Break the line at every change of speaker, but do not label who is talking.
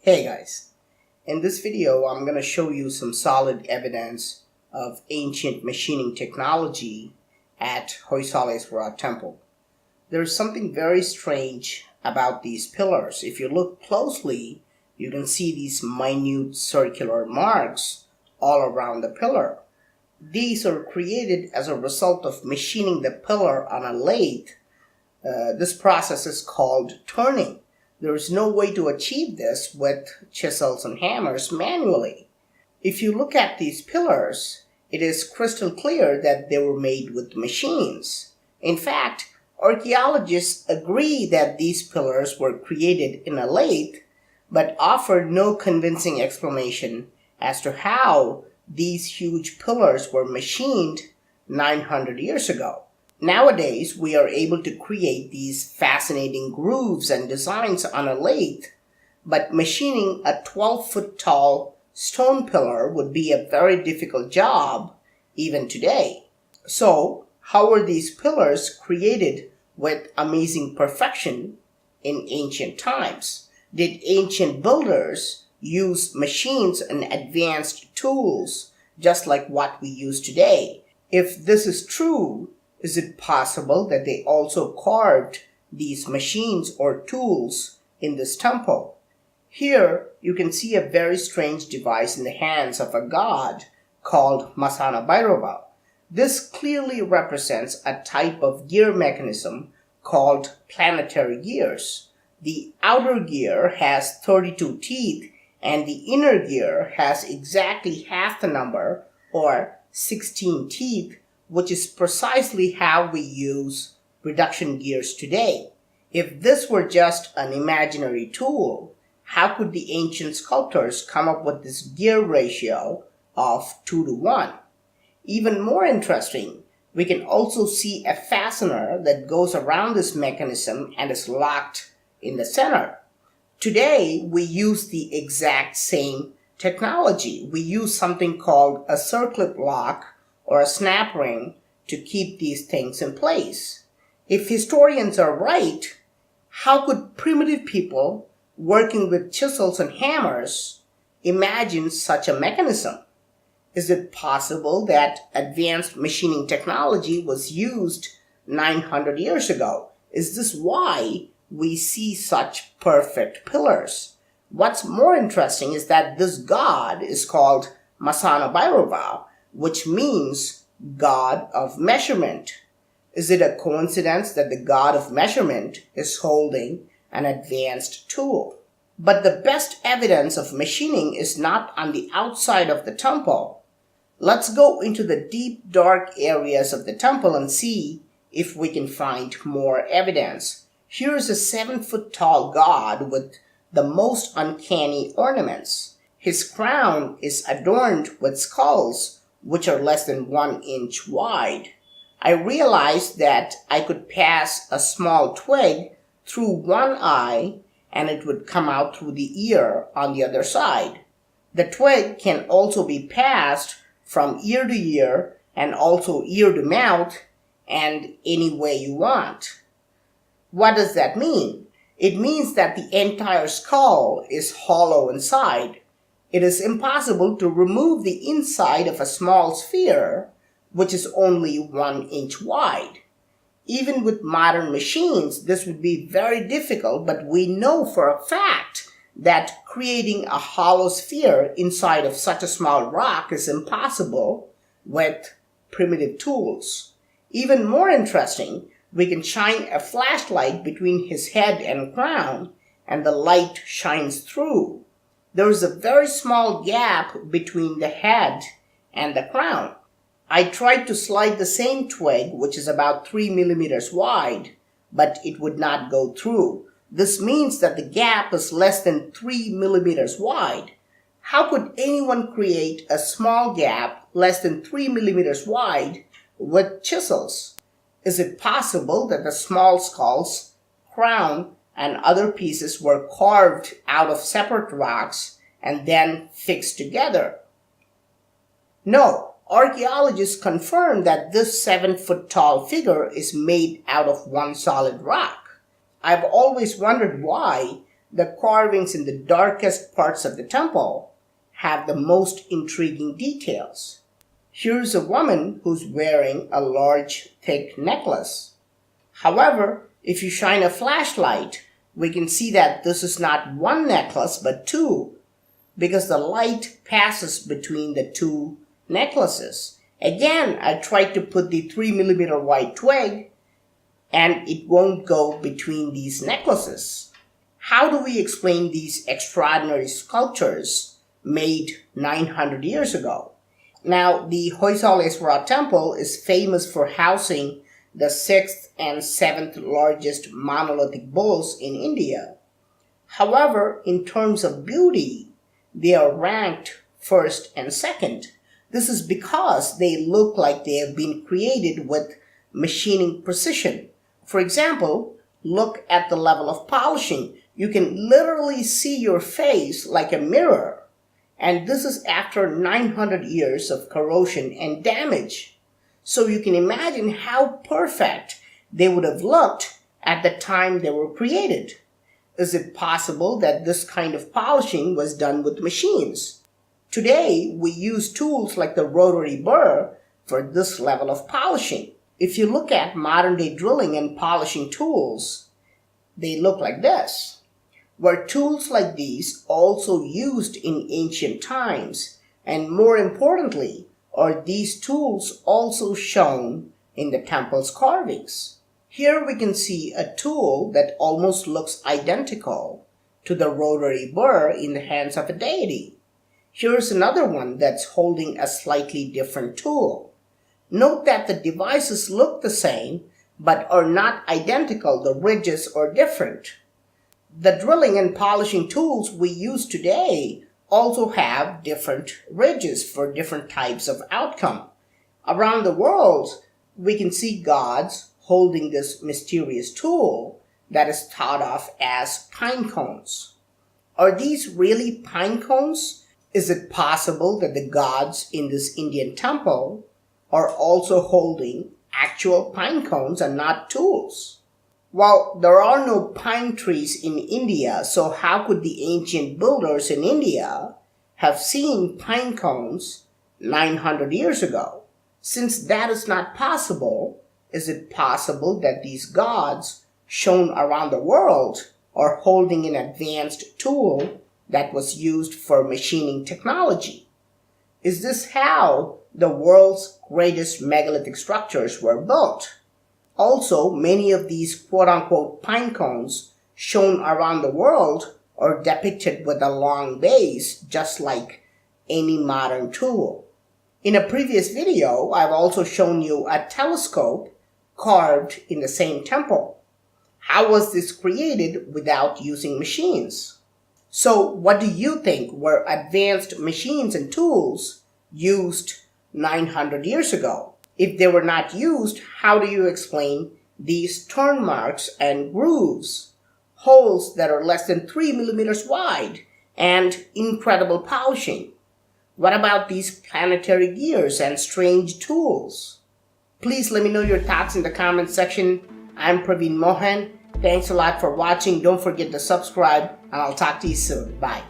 Hey guys, in this video I'm going to show you some solid evidence of ancient machining technology at Hoysala temple. There's something very strange about these pillars. If you look closely, you can see these minute circular marks all around the pillar. These are created as a result of machining the pillar on a lathe. This process is called turning. There is no way to achieve this with chisels and hammers manually. If you look at these pillars, it is crystal clear that they were made with machines. In fact, archaeologists agree that these pillars were created in a lathe, but offer no convincing explanation as to how these huge pillars were machined 900 years ago. Nowadays, we are able to create these fascinating grooves and designs on a lathe, but machining a 12-foot tall stone pillar would be a very difficult job even today. So, how were these pillars created with amazing perfection in ancient times? Did ancient builders use machines and advanced tools just like what we use today? If this is true, is it possible that they also carved these machines or tools in this temple? Here you can see a very strange device in the hands of a god called Masana Bhairava. This clearly represents a type of gear mechanism called planetary gears. The outer gear has 32 teeth and the inner gear has exactly half the number, or 16 teeth, which is precisely how we use reduction gears today. If this were just an imaginary tool, how could the ancient sculptors come up with this gear ratio of 2:1? Even more interesting, we can also see a fastener that goes around this mechanism and is locked in the center. Today, we use the exact same technology. We use something called a circlip lock or a snap ring to keep these things in place. If historians are right, how could primitive people working with chisels and hammers imagine such a mechanism? Is it possible that advanced machining technology was used 900 years ago? Is this why we see such perfect pillars? What's more interesting is that this god is called Masana Bhairava, which means God of measurement. Is it a coincidence that the God of measurement is holding an advanced tool? But the best evidence of machining is not on the outside of the temple. Let's go into the deep, dark areas of the temple and see if we can find more evidence. Here is a 7-foot tall god with the most uncanny ornaments. His crown is adorned with skulls which are less than 1 inch wide. I realized that I could pass a small twig through one eye and it would come out through the ear on the other side. The twig can also be passed from ear to ear and also ear to mouth and any way you want. What does that mean? It means that the entire skull is hollow inside. It is impossible to remove the inside of a small sphere, which is only 1 inch wide. Even with modern machines, this would be very difficult, but we know for a fact that creating a hollow sphere inside of such a small rock is impossible with primitive tools. Even more interesting, we can shine a flashlight between his head and crown, and the light shines through. There is a very small gap between the head and the crown. I tried to slide the same twig, which is about 3 millimeters wide, but it would not go through. This means that the gap is less than 3 millimeters wide. How could anyone create a small gap less than 3 millimeters wide with chisels? Is it possible that the small skulls, crown, and other pieces were carved out of separate rocks and then fixed together? No, archaeologists confirm that this 7-foot tall figure is made out of one solid rock. I've always wondered why the carvings in the darkest parts of the temple have the most intriguing details. Here's a woman who's wearing a large, thick necklace. However, if you shine a flashlight, we can see that this is not one necklace but two, because the light passes between the two necklaces. Again, I tried to put the 3mm wide twig, and it won't go between these necklaces. How do we explain these extraordinary sculptures made 900 years ago? Now, the Hoysala temple is famous for housing the 6th and 7th largest monolithic bulls in India. However, in terms of beauty, they are ranked first and second. This is because they look like they have been created with machining precision. For example, look at the level of polishing. You can literally see your face like a mirror. And this is after 900 years of corrosion and damage. So you can imagine how perfect they would have looked at the time they were created. Is it possible that this kind of polishing was done with machines? Today, we use tools like the rotary burr for this level of polishing. If you look at modern-day drilling and polishing tools, they look like this. Were tools like these also used in ancient times? And more importantly, are these tools also shown in the temple's carvings? Here we can see a tool that almost looks identical to the rotary burr in the hands of a deity. Here's another one that's holding a slightly different tool. Note that the devices look the same, but are not identical. The ridges are different. The drilling and polishing tools we use today also have different ridges for different types of outcome. Around the world, we can see gods holding this mysterious tool that is thought of as pine cones. Are these really pine cones? Is it possible that the gods in this Indian temple are also holding actual pine cones and not tools? Well, there are no pine trees in India, so how could the ancient builders in India have seen pine cones 900 years ago? Since that is not possible, is it possible that these gods shown around the world are holding an advanced tool that was used for machining technology? Is this how the world's greatest megalithic structures were built? Also, many of these quote-unquote pine cones shown around the world are depicted with a long base, just like any modern tool. In a previous video, I've also shown you a telescope carved in the same temple. How was this created without using machines? So, what do you think were advanced machines and tools used 900 years ago? If they were not used, how do you explain these turn marks and grooves, holes that are less than 3 millimeters wide, and incredible polishing? What about these planetary gears and strange tools? Please let me know your thoughts in the comment section. I'm Praveen Mohan. Thanks a lot for watching. Don't forget to subscribe, and I'll talk to you soon. Bye.